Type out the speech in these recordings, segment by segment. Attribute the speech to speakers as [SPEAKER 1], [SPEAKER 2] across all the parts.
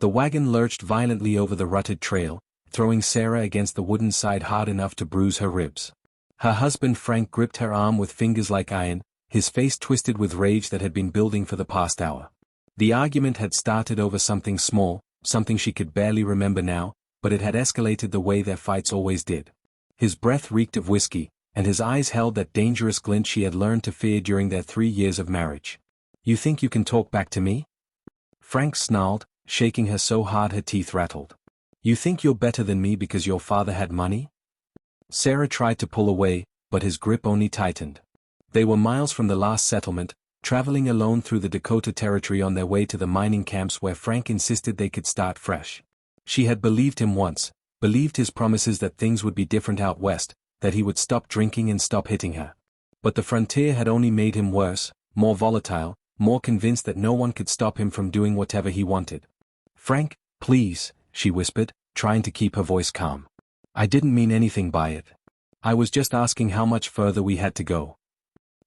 [SPEAKER 1] The wagon lurched violently over the rutted trail, throwing Sarah against the wooden side hard enough to bruise her ribs. Her husband Frank gripped her arm with fingers like iron, his face twisted with rage that had been building for the past hour. The argument had started over something small, something she could barely remember now, but it had escalated the way their fights always did. His breath reeked of whiskey, and his eyes held that dangerous glint she had learned to fear during their 3 years of marriage. "You think you can talk back to me?" Frank snarled, shaking her so hard her teeth rattled. "You think you're better than me because your father had money?" Sarah tried to pull away, but his grip only tightened. They were miles from the last settlement, traveling alone through the Dakota Territory on their way to the mining camps where Frank insisted they could start fresh. She had believed him once, believed his promises that things would be different out west, that he would stop drinking and stop hitting her. But the frontier had only made him worse, more volatile, more convinced that no one could stop him from doing whatever he wanted. "Frank, please," she whispered, trying to keep her voice calm. "I didn't mean anything by it. I was just asking how much further we had to go."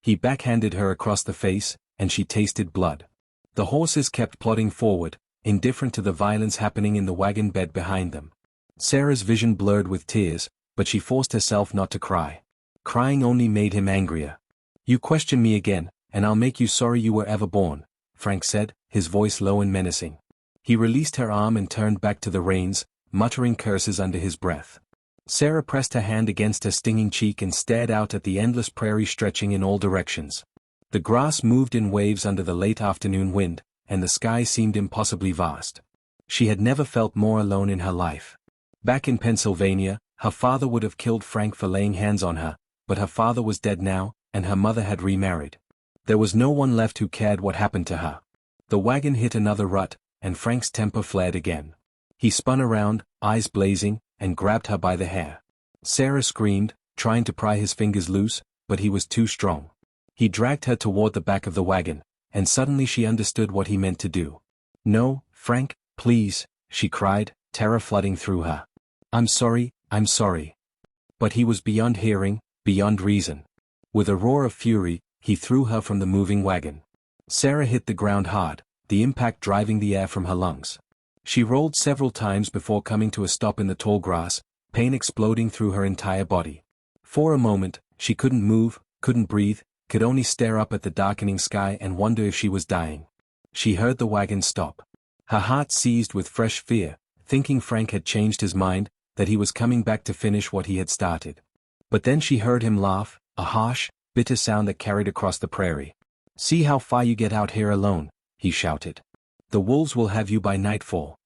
[SPEAKER 1] He backhanded her across the face, and she tasted blood. The horses kept plodding forward, indifferent to the violence happening in the wagon bed behind them. Sarah's vision blurred with tears, but she forced herself not to cry. Crying only made him angrier. "You question me again, and I'll make you sorry you were ever born," Frank said, his voice low and menacing. He released her arm and turned back to the reins, muttering curses under his breath. Sarah pressed her hand against her stinging cheek and stared out at the endless prairie stretching in all directions. The grass moved in waves under the late afternoon wind, and the sky seemed impossibly vast. She had never felt more alone in her life. Back in Pennsylvania, her father would have killed Frank for laying hands on her, but her father was dead now, and her mother had remarried. There was no one left who cared what happened to her. The wagon hit another rut, and Frank's temper flared again. He spun around, eyes blazing, and grabbed her by the hair. Sarah screamed, trying to pry his fingers loose, but he was too strong. He dragged her toward the back of the wagon, and suddenly she understood what he meant to do. "No, Frank, please," she cried, terror flooding through her. I'm sorry." But he was beyond hearing, beyond reason. With a roar of fury, he threw her from the moving wagon. Sarah hit the ground hard, the impact driving the air from her lungs. She rolled several times before coming to a stop in the tall grass, pain exploding through her entire body. For a moment, she couldn't move, couldn't breathe, could only stare up at the darkening sky and wonder if she was dying. She heard the wagon stop. Her heart seized with fresh fear, thinking Frank had changed his mind, that he was coming back to finish what he had started. But then she heard him laugh, a harsh, bitter sound that carried across the prairie. "See how far you get out here alone," he shouted. "The wolves will have you by nightfall."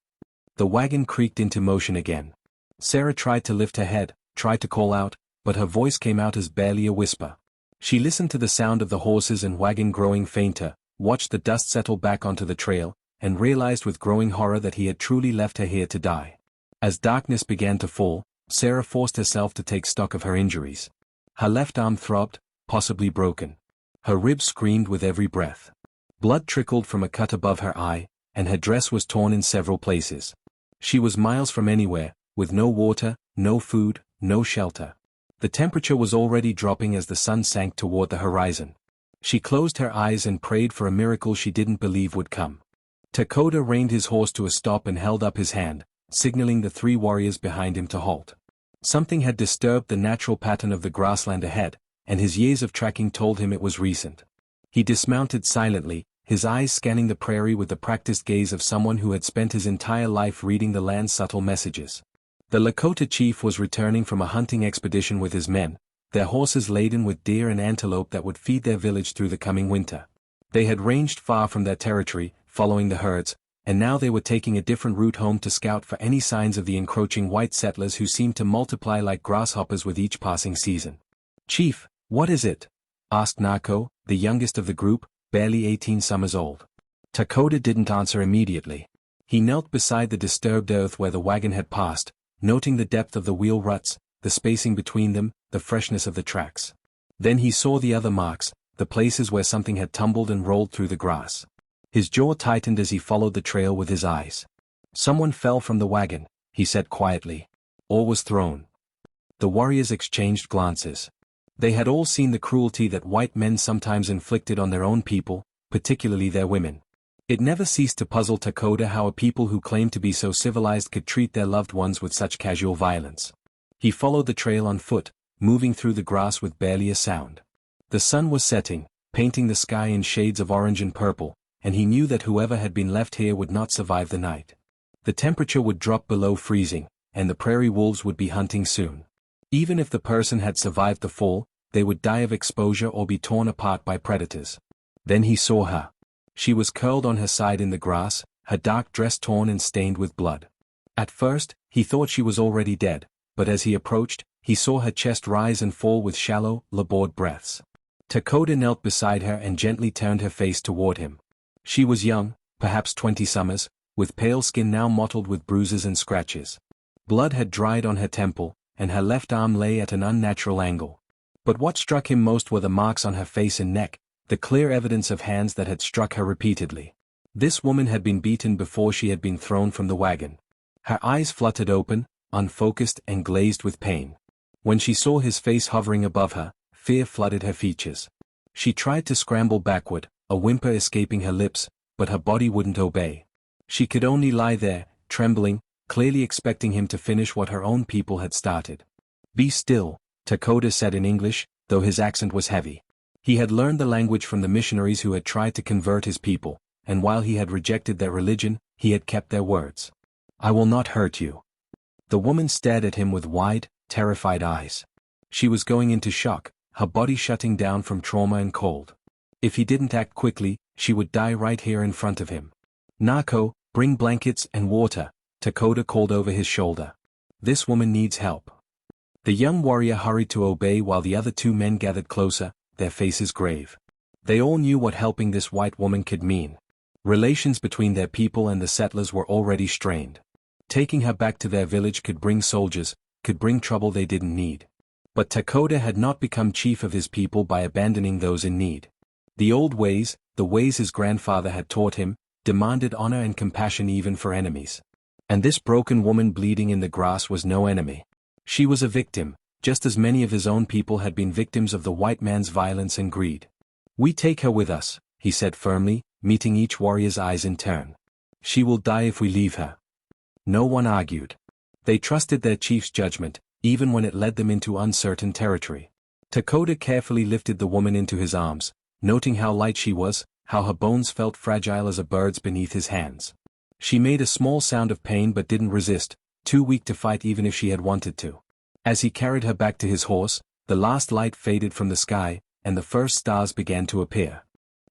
[SPEAKER 1] The wagon creaked into motion again. Sarah tried to lift her head, tried to call out, but her voice came out as barely a whisper. She listened to the sound of the horses and wagon growing fainter, watched the dust settle back onto the trail, and realized with growing horror that he had truly left her here to die. As darkness began to fall, Sarah forced herself to take stock of her injuries. Her left arm throbbed, possibly broken. Her ribs screamed with every breath. Blood trickled from a cut above her eye, and her dress was torn in several places. She was miles from anywhere, with no water, no food, no shelter. The temperature was already dropping as the sun sank toward the horizon. She closed her eyes and prayed for a miracle she didn't believe would come. Dakota reined his horse to a stop and held up his hand, signaling the 3 warriors behind him to halt. Something had disturbed the natural pattern of the grassland ahead, and his years of tracking told him it was recent. He dismounted silently, his eyes scanning the prairie with the practiced gaze of someone who had spent his entire life reading the land's subtle messages. The Lakota chief was returning from a hunting expedition with his men, their horses laden with deer and antelope that would feed their village through the coming winter. They had ranged far from their territory, following the herds, and now they were taking a different route home to scout for any signs of the encroaching white settlers who seemed to multiply like grasshoppers with each passing season. "Chief, what is it?" asked Nako, the youngest of the group, barely 18 summers old. Dakota didn't answer immediately. He knelt beside the disturbed earth where the wagon had passed, noting the depth of the wheel ruts, the spacing between them, the freshness of the tracks. Then he saw the other marks, the places where something had tumbled and rolled through the grass. His jaw tightened as he followed the trail with his eyes. "Someone fell from the wagon," he said quietly. "Or was thrown." The warriors exchanged glances. They had all seen the cruelty that white men sometimes inflicted on their own people, particularly their women. It never ceased to puzzle Dakota how a people who claimed to be so civilized could treat their loved ones with such casual violence. He followed the trail on foot, moving through the grass with barely a sound. The sun was setting, painting the sky in shades of orange and purple, and he knew that whoever had been left here would not survive the night. The temperature would drop below freezing, and the prairie wolves would be hunting soon. Even if the person had survived the fall, they would die of exposure or be torn apart by predators. Then he saw her. She was curled on her side in the grass, her dark dress torn and stained with blood. At first, he thought she was already dead, but as he approached, he saw her chest rise and fall with shallow, labored breaths. Dakota knelt beside her and gently turned her face toward him. She was young, perhaps 20 summers, with pale skin now mottled with bruises and scratches. Blood had dried on her temple, and her left arm lay at an unnatural angle. But what struck him most were the marks on her face and neck, the clear evidence of hands that had struck her repeatedly. This woman had been beaten before she had been thrown from the wagon. Her eyes fluttered open, unfocused and glazed with pain. When she saw his face hovering above her, fear flooded her features. She tried to scramble backward, a whimper escaping her lips, but her body wouldn't obey. She could only lie there, trembling, clearly expecting him to finish what her own people had started. "Be still," Dakota said in English, though his accent was heavy. He had learned the language from the missionaries who had tried to convert his people, and while he had rejected their religion, he had kept their words. "I will not hurt you." The woman stared at him with wide, terrified eyes. She was going into shock, her body shutting down from trauma and cold. If he didn't act quickly, she would die right here in front of him. "Nako, bring blankets and water," Dakota called over his shoulder. "This woman needs help." The young warrior hurried to obey while the other two men gathered closer, their faces grave. They all knew what helping this white woman could mean. Relations between their people and the settlers were already strained. Taking her back to their village could bring soldiers, could bring trouble they didn't need. But Dakota had not become chief of his people by abandoning those in need. The old ways, the ways his grandfather had taught him, demanded honor and compassion even for enemies. And this broken woman bleeding in the grass was no enemy. She was a victim, just as many of his own people had been victims of the white man's violence and greed. "We take her with us," he said firmly, meeting each warrior's eyes in turn. "She will die if we leave her." No one argued. They trusted their chief's judgment, even when it led them into uncertain territory. Dakota carefully lifted the woman into his arms, noting how light she was, how her bones felt fragile as a bird's beneath his hands. She made a small sound of pain but didn't resist, too weak to fight even if she had wanted to. As he carried her back to his horse, the last light faded from the sky, and the first stars began to appear.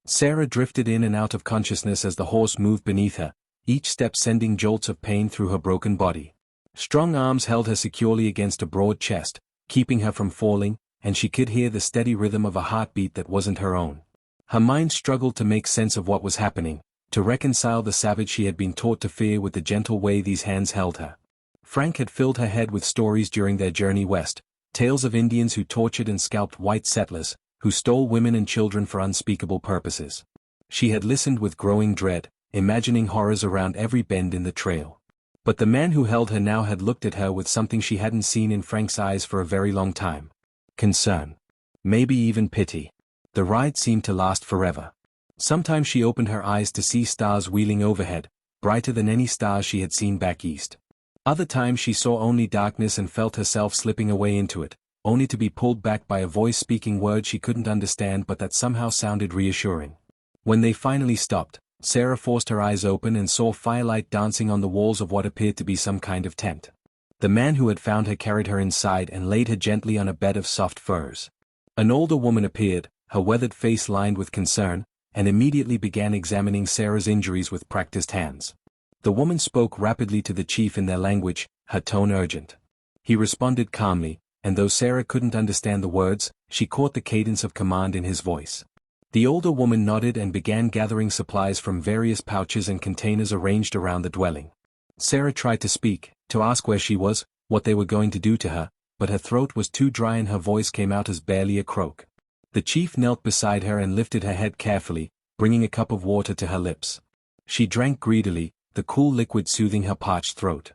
[SPEAKER 1] Sarah drifted in and out of consciousness as the horse moved beneath her, each step sending jolts of pain through her broken body. Strong arms held her securely against a broad chest, keeping her from falling, and she could hear the steady rhythm of a heartbeat that wasn't her own. Her mind struggled to make sense of what was happening, to reconcile the savage she had been taught to fear with the gentle way these hands held her. Frank had filled her head with stories during their journey west, tales of Indians who tortured and scalped white settlers, who stole women and children for unspeakable purposes. She had listened with growing dread, imagining horrors around every bend in the trail. But the man who held her now had looked at her with something she hadn't seen in Frank's eyes for a very long time. Concern. Maybe even pity. The ride seemed to last forever. Sometimes she opened her eyes to see stars wheeling overhead, brighter than any stars she had seen back east. Other times she saw only darkness and felt herself slipping away into it, only to be pulled back by a voice speaking words she couldn't understand but that somehow sounded reassuring. When they finally stopped, Sarah forced her eyes open and saw firelight dancing on the walls of what appeared to be some kind of tent. The man who had found her carried her inside and laid her gently on a bed of soft furs. An older woman appeared, her weathered face lined with concern, and immediately began examining Sarah's injuries with practiced hands. The woman spoke rapidly to the chief in their language, her tone urgent. He responded calmly, and though Sarah couldn't understand the words, she caught the cadence of command in his voice. The older woman nodded and began gathering supplies from various pouches and containers arranged around the dwelling. Sarah tried to speak, to ask where she was, what they were going to do to her, but her throat was too dry and her voice came out as barely a croak. The chief knelt beside her and lifted her head carefully, bringing a cup of water to her lips. She drank greedily, the cool liquid soothing her parched throat.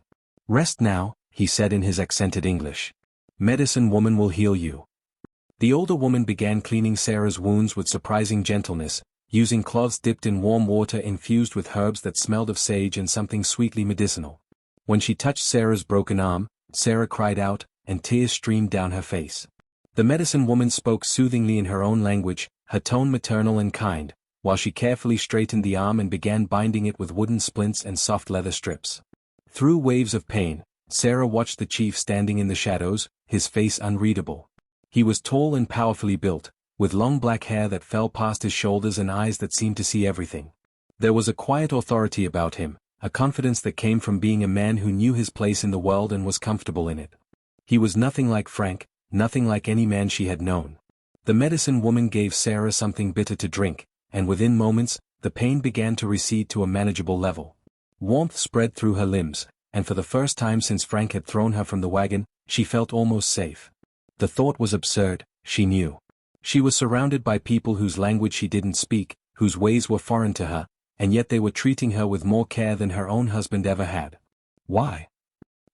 [SPEAKER 1] "Rest now," he said in his accented English. "Medicine woman will heal you." The older woman began cleaning Sarah's wounds with surprising gentleness, using cloths dipped in warm water infused with herbs that smelled of sage and something sweetly medicinal. When she touched Sarah's broken arm, Sarah cried out, and tears streamed down her face. The medicine woman spoke soothingly in her own language, her tone maternal and kind, while she carefully straightened the arm and began binding it with wooden splints and soft leather strips. Through waves of pain, Sarah watched the chief standing in the shadows, his face unreadable. He was tall and powerfully built, with long black hair that fell past his shoulders and eyes that seemed to see everything. There was a quiet authority about him, a confidence that came from being a man who knew his place in the world and was comfortable in it. He was nothing like Frank, nothing like any man she had known. The medicine woman gave Sarah something bitter to drink, and within moments, the pain began to recede to a manageable level. Warmth spread through her limbs, and for the first time since Frank had thrown her from the wagon, she felt almost safe. The thought was absurd, she knew. She was surrounded by people whose language she didn't speak, whose ways were foreign to her, and yet they were treating her with more care than her own husband ever had. Why?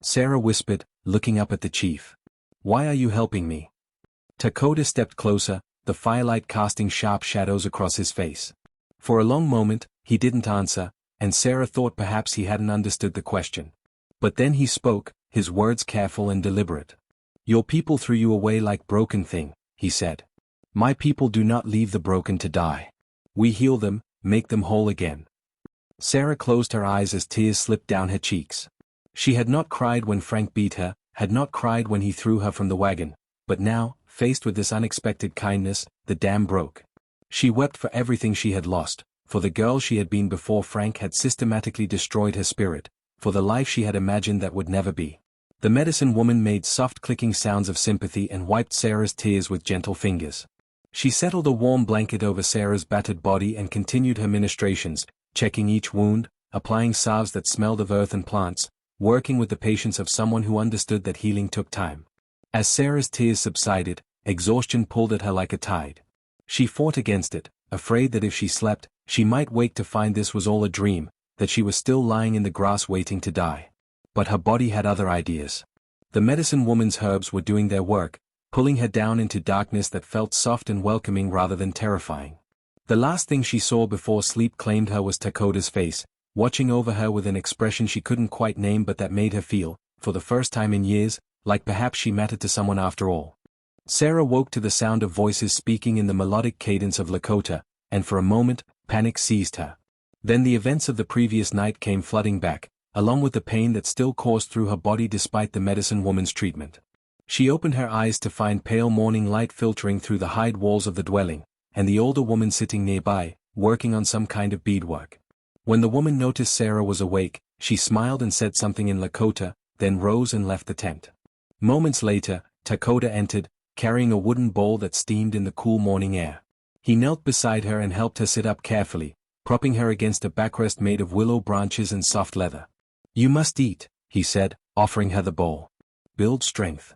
[SPEAKER 1] Sarah whispered, looking up at the chief. Why are you helping me? Dakota stepped closer, the firelight casting sharp shadows across his face. For a long moment, he didn't answer, and Sarah thought perhaps he hadn't understood the question. But then he spoke, his words careful and deliberate. Your people threw you away like broken thing, he said. My people do not leave the broken to die. We heal them, make them whole again. Sarah closed her eyes as tears slipped down her cheeks. She had not cried when Frank beat her, had not cried when he threw her from the wagon, but now, faced with this unexpected kindness, the dam broke. She wept for everything she had lost, for the girl she had been before Frank had systematically destroyed her spirit, for the life she had imagined that would never be. The medicine woman made soft clicking sounds of sympathy and wiped Sarah's tears with gentle fingers. She settled a warm blanket over Sarah's battered body and continued her ministrations, checking each wound, applying salves that smelled of earth and plants, working with the patience of someone who understood that healing took time. As Sarah's tears subsided, exhaustion pulled at her like a tide. She fought against it, afraid that if she slept, she might wake to find this was all a dream, that she was still lying in the grass waiting to die. But her body had other ideas. The medicine woman's herbs were doing their work, pulling her down into darkness that felt soft and welcoming rather than terrifying. The last thing she saw before sleep claimed her was Dakota's face, watching over her with an expression she couldn't quite name but that made her feel, for the first time in years, like perhaps she mattered to someone after all. Sarah woke to the sound of voices speaking in the melodic cadence of Lakota, and for a moment, panic seized her. Then the events of the previous night came flooding back, along with the pain that still coursed through her body despite the medicine woman's treatment. She opened her eyes to find pale morning light filtering through the hide walls of the dwelling, and the older woman sitting nearby, working on some kind of beadwork. When the woman noticed Sarah was awake, she smiled and said something in Lakota, then rose and left the tent. Moments later, Dakota entered, carrying a wooden bowl that steamed in the cool morning air. He knelt beside her and helped her sit up carefully, propping her against a backrest made of willow branches and soft leather. You must eat, he said, offering her the bowl. Build strength.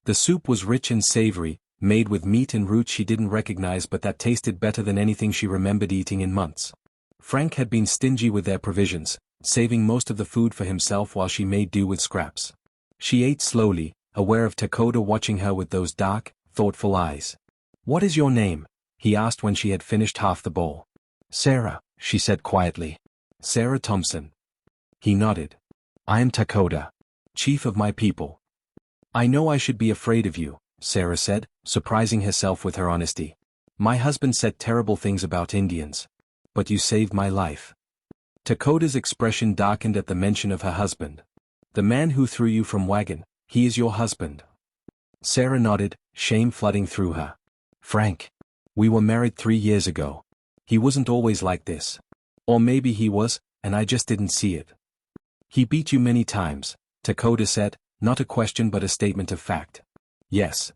[SPEAKER 1] The soup was rich and savory, made with meat and roots she didn't recognize but that tasted better than anything she remembered eating in months. Frank had been stingy with their provisions, saving most of the food for himself while she made do with scraps. She ate slowly, aware of Dakota watching her with those dark, thoughtful eyes. What is your name? He asked when she had finished half the bowl. Sarah, she said quietly. Sarah Thompson. He nodded. I am Dakota, chief of my people. I know I should be afraid of you, Sarah said, surprising herself with her honesty. My husband said terrible things about Indians. But you saved my life. Dakota's expression darkened at the mention of her husband. The man who threw you from Wagon, he is your husband. Sarah nodded, shame flooding through her. Frank. We were married 3 years ago. He wasn't always like this. Or maybe he was, and I just didn't see it. He beat you many times, Dakota said, not a question but a statement of fact. Yes.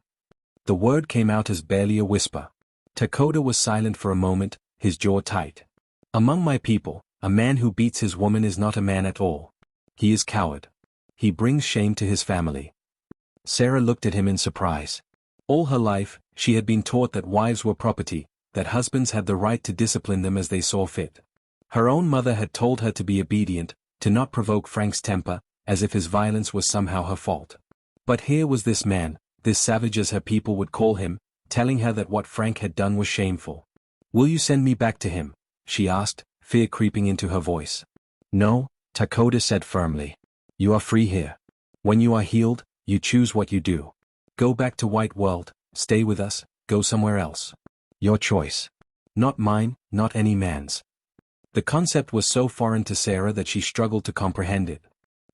[SPEAKER 1] The word came out as barely a whisper. Dakota was silent for a moment, his jaw tight. Among my people, a man who beats his woman is not a man at all. He is coward. He brings shame to his family. Sarah looked at him in surprise. All her life, she had been taught that wives were property, that husbands had the right to discipline them as they saw fit. Her own mother had told her to be obedient, to not provoke Frank's temper, as if his violence was somehow her fault. But here was this man, this savage as her people would call him, telling her that what Frank had done was shameful. Will you send me back to him? She asked, fear creeping into her voice. No, Dakota said firmly. You are free here. When you are healed, you choose what you do. Go back to White World, stay with us, go somewhere else. Your choice. Not mine, not any man's. The concept was so foreign to Sarah that she struggled to comprehend it.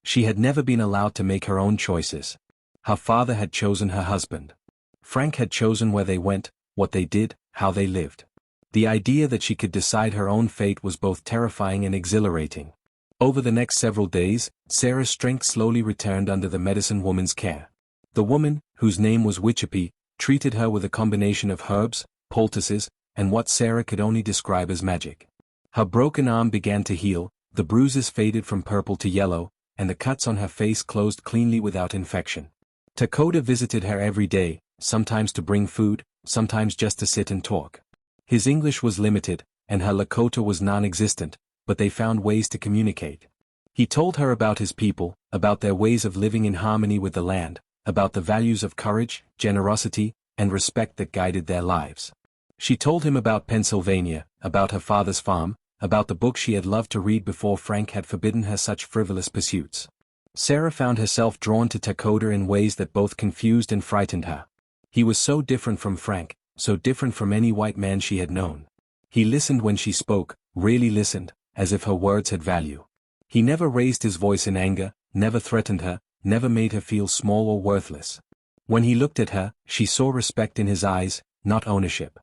[SPEAKER 1] She had never been allowed to make her own choices. Her father had chosen her husband. Frank had chosen where they went, what they did, how they lived. The idea that she could decide her own fate was both terrifying and exhilarating. Over the next several days, Sarah's strength slowly returned under the medicine woman's care. The woman, whose name was Wichipee, treated her with a combination of herbs, poultices, and what Sarah could only describe as magic. Her broken arm began to heal, the bruises faded from purple to yellow, and the cuts on her face closed cleanly without infection. Dakota visited her every day, sometimes to bring food, sometimes just to sit and talk. His English was limited, and her Lakota was non-existent, but they found ways to communicate. He told her about his people, about their ways of living in harmony with the land, about the values of courage, generosity, and respect that guided their lives. She told him about Pennsylvania, about her father's farm, about the book she had loved to read before Frank had forbidden her such frivolous pursuits. Sarah found herself drawn to Dakota in ways that both confused and frightened her. He was so different from Frank, so different from any white man she had known. He listened when she spoke, really listened, as if her words had value. He never raised his voice in anger, never threatened her, never made her feel small or worthless. When he looked at her, she saw respect in his eyes, not ownership.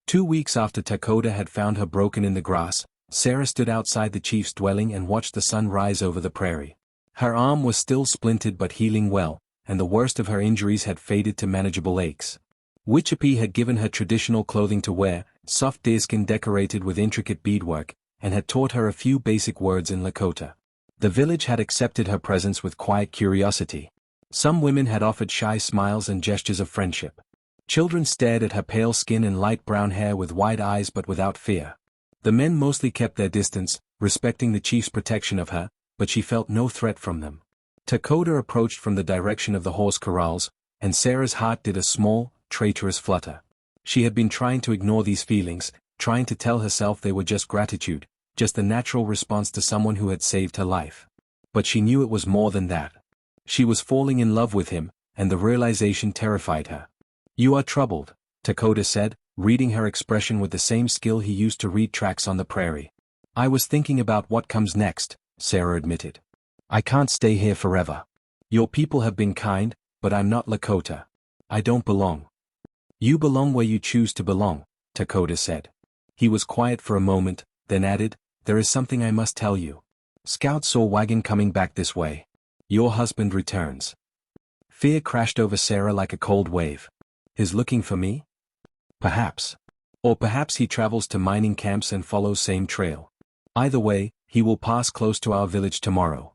[SPEAKER 1] 2 weeks after Dakota had found her broken in the grass, Sarah stood outside the chief's dwelling and watched the sun rise over the prairie. Her arm was still splintered but healing well, and the worst of her injuries had faded to manageable aches. Wichipee had given her traditional clothing to wear, soft deerskin decorated with intricate beadwork, and had taught her a few basic words in Lakota. The village had accepted her presence with quiet curiosity. Some women had offered shy smiles and gestures of friendship. Children stared at her pale skin and light brown hair with wide eyes but without fear. The men mostly kept their distance, respecting the chief's protection of her, but she felt no threat from them. Dakota approached from the direction of the horse corrals, and Sarah's heart did a small, traitorous flutter. She had been trying to ignore these feelings, trying to tell herself they were just gratitude, just the natural response to someone who had saved her life. But she knew it was more than that. She was falling in love with him, and the realization terrified her. You are troubled, Dakota said, reading her expression with the same skill he used to read tracks on the prairie. I was thinking about what comes next, Sarah admitted. I can't stay here forever. Your people have been kind, but I'm not Lakota. I don't belong. You belong where you choose to belong, Dakota said. He was quiet for a moment, then added, there is something I must tell you. Scouts saw Wagon coming back this way. Your husband returns. Fear crashed over Sarah like a cold wave. Is looking for me? Perhaps. Or perhaps he travels to mining camps and follows same trail. Either way, he will pass close to our village tomorrow.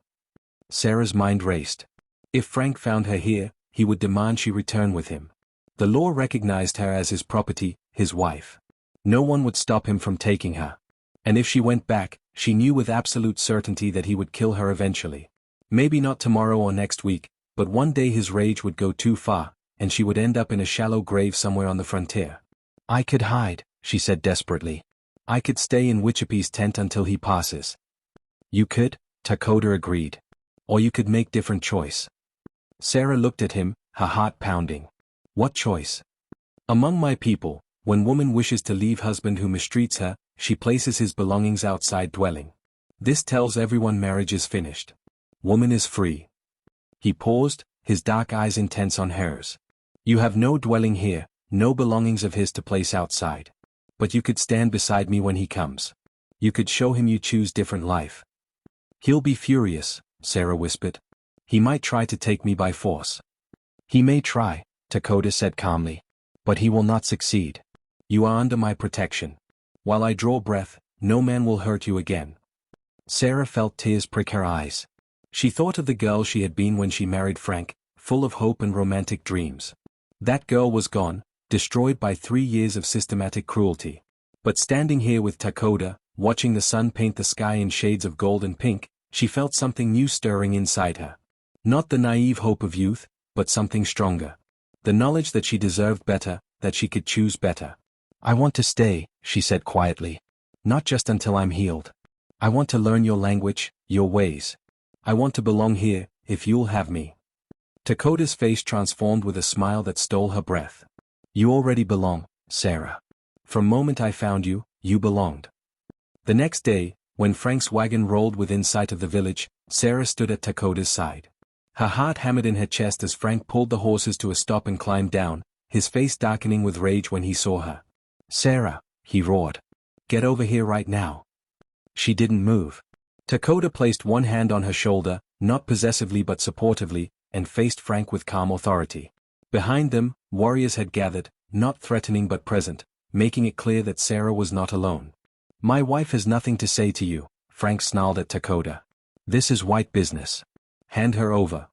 [SPEAKER 1] Sarah's mind raced. If Frank found her here, he would demand she return with him. The law recognized her as his property, his wife. No one would stop him from taking her. And if she went back, she knew with absolute certainty that he would kill her eventually. Maybe not tomorrow or next week, but one day his rage would go too far, and she would end up in a shallow grave somewhere on the frontier. I could hide, she said desperately. I could stay in Wichipee's tent until he passes. You could, Dakota agreed. Or you could make different choice. Sarah looked at him, her heart pounding. What choice? Among my people, when woman wishes to leave husband who mistreats her, she places his belongings outside dwelling. This tells everyone marriage is finished. Woman is free. He paused, his dark eyes intense on hers. You have no dwelling here, no belongings of his to place outside. But you could stand beside me when he comes. You could show him you choose different life. He'll be furious, Sarah whispered. He might try to take me by force. He may try, Dakota said calmly. But he will not succeed. You are under my protection. While I draw breath, no man will hurt you again. Sarah felt tears prick her eyes. She thought of the girl she had been when she married Frank, full of hope and romantic dreams. That girl was gone, destroyed by 3 years of systematic cruelty. But standing here with Dakota, watching the sun paint the sky in shades of gold and pink, she felt something new stirring inside her. Not the naive hope of youth, but something stronger. The knowledge that she deserved better, that she could choose better. I want to stay, she said quietly. Not just until I'm healed. I want to learn your language, your ways. I want to belong here, if you'll have me. Dakota's face transformed with a smile that stole her breath. You already belong, Sarah. From the moment I found you, you belonged. The next day, when Frank's wagon rolled within sight of the village, Sarah stood at Dakota's side. Her heart hammered in her chest as Frank pulled the horses to a stop and climbed down, his face darkening with rage when he saw her. Sarah, he roared. Get over here right now. She didn't move. Dakota placed one hand on her shoulder, not possessively but supportively, and faced Frank with calm authority. Behind them, warriors had gathered, not threatening but present, making it clear that Sarah was not alone. My wife has nothing to say to you, Frank snarled at Dakota. This is white business. Hand her over.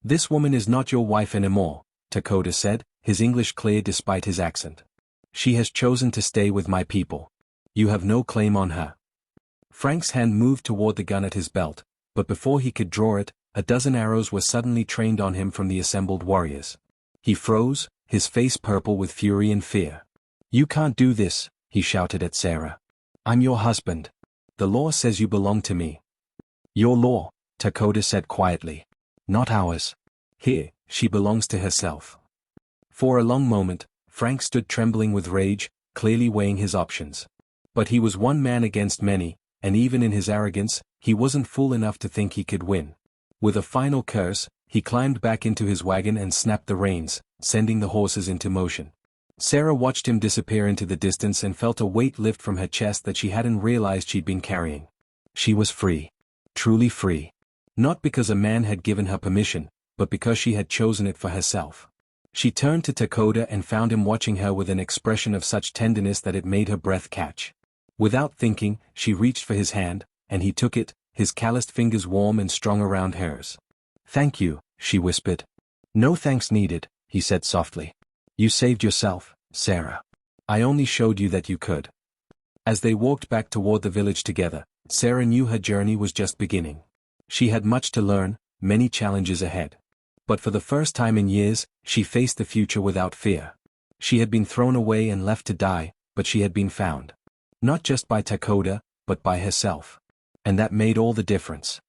[SPEAKER 1] This woman is not your wife anymore, Dakota said, his English clear despite his accent. She has chosen to stay with my people. You have no claim on her. Frank's hand moved toward the gun at his belt, but before he could draw it, a dozen arrows were suddenly trained on him from the assembled warriors. He froze, his face purple with fury and fear. You can't do this, he shouted at Sarah. I'm your husband. The law says you belong to me. Your law, Dakota said quietly. Not ours. Here, she belongs to herself. For a long moment, Frank stood trembling with rage, clearly weighing his options. But he was one man against many, and even in his arrogance, he wasn't fool enough to think he could win. With a final curse, he climbed back into his wagon and snapped the reins, sending the horses into motion. Sarah watched him disappear into the distance and felt a weight lift from her chest that she hadn't realized she'd been carrying. She was free. Truly free. Not because a man had given her permission, but because she had chosen it for herself. She turned to Dakota and found him watching her with an expression of such tenderness that it made her breath catch. Without thinking, she reached for his hand, and he took it, his calloused fingers warm and strong around hers. Thank you, she whispered. No thanks needed, he said softly. You saved yourself, Sarah. I only showed you that you could. As they walked back toward the village together, Sarah knew her journey was just beginning. She had much to learn, many challenges ahead. But for the first time in years, she faced the future without fear. She had been thrown away and left to die, but she had been found. Not just by Dakota, but by herself. And that made all the difference.